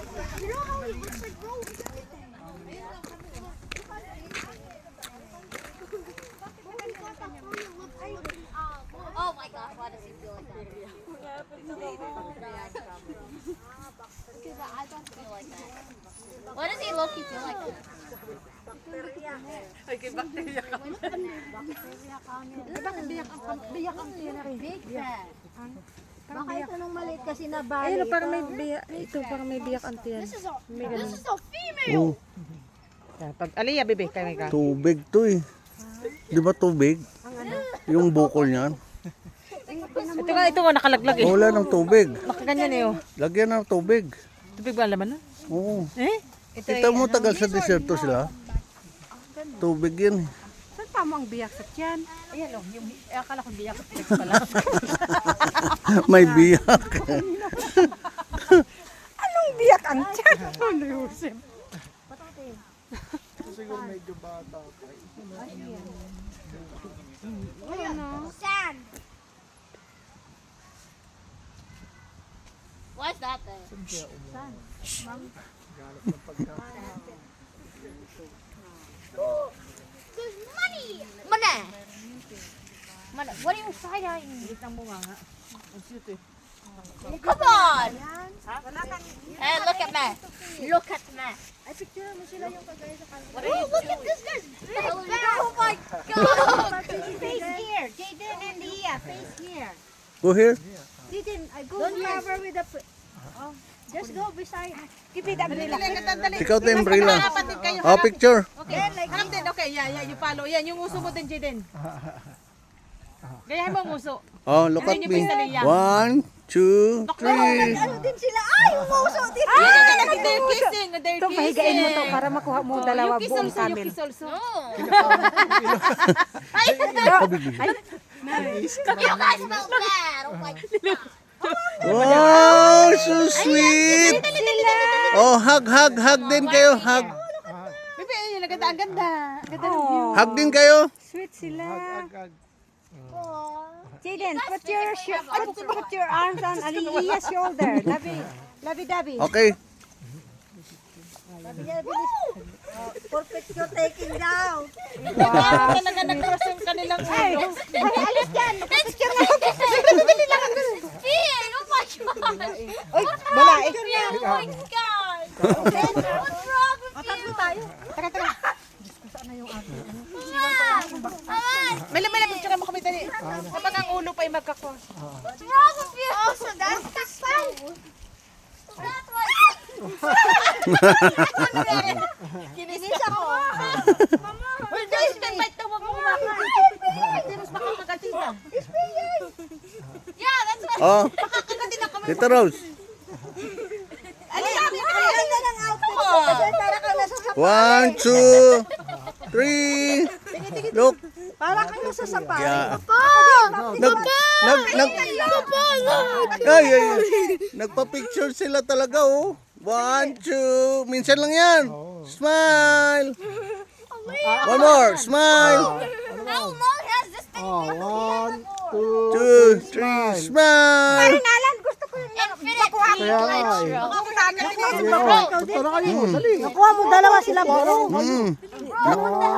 You know how it looks like roads? Oh my gosh, why does he feel like that? Because I don't feel like that. Why does he low-key feel like that? Big fat. Bakit anong maliit kasi na bali? Ayun, parang may biyak. Ito, parang may biyak antiyan. This is a female. Pag Aliyah, bebe, kaya may ka. Tubig to eh. Di ba tubig? Yung bukol niyan. Ito nga, nakalaglag eh. Wala ng tubig. Nakaganyan eh oh. Lagyan ng tubig. Tubig ba ang laman na? Oo. Eh? Kita mo tagal sa deserto sila. Tubig yan eh. Saan pa mo ang biyak sa tiyan? Ayan oh, yung, akala ko biyak sa flex pala. May biyak. Anong biyak ang tiyan? Ano Yusef? Siguro medyo bata. Sand. What's that then? There's money. Money. Money. What are you side-eyeing? Come on. Hey, look at me. Look at me. Oh, look at this guy's big back. Oh my God. Face here. Jaden and Leah, face here. Go here. Jaden, I go cover with the... Oh, just go beside. Keep it umbrella. Ikaw to umbrella. Oh, picture. Okay, harap din. Okay, yeah, you follow. Yan, yung uso mo din, Jaden. Gayahin mo ang uso. Oh, look at me. 1, 2, 3. Ano din sila? Ay, umuso din. They're kissing. They're Ito, pahigain mo to para makuha mo dalawa you kiss buong also, you camel. kiss also. No. Ay, You guys smell bad. Oh my God. Wow, so sweet. Oh, hug din kayo. Hug. Bebe, ayun, naganda-ganda. Ganda ng view. Hug din kayo. sweet sila. Jaden, put your arms on Aliyah's shoulder. Lovey-dovey. Okay. Perfect you're taking down. Talaga nag-cross yung kanilang ulo. Alis dyan. Finn, oh my God. Uy, bala eh. Oh my God. What's wrong with you? Tara. Mala, picture mo kami dali. Kapag ang ulo pa ay magka-cross. What's wrong with you? Oh, so that's the sound. That's what. Kinis ako. Uy, guys, bite daw, wag mo kumakan. Mas makakaganti ka. Yeah, that's what. Oh, Makakaganti na kami. Tita Rose. Ganda ng outfit ko. Kasi para ka nasa sapa. 1, 2, 3. Look. Para ka nasa sapa. Yeah. Ay. Nagpa-picture sila talaga oh. 1, 2. Minsan lang yan. Smile. One more. Smile. How long has this thing been? 2, 3. Smile. Nalan, gusto ko yung Infinite extra. nakuha mo dalawa sila. Mm.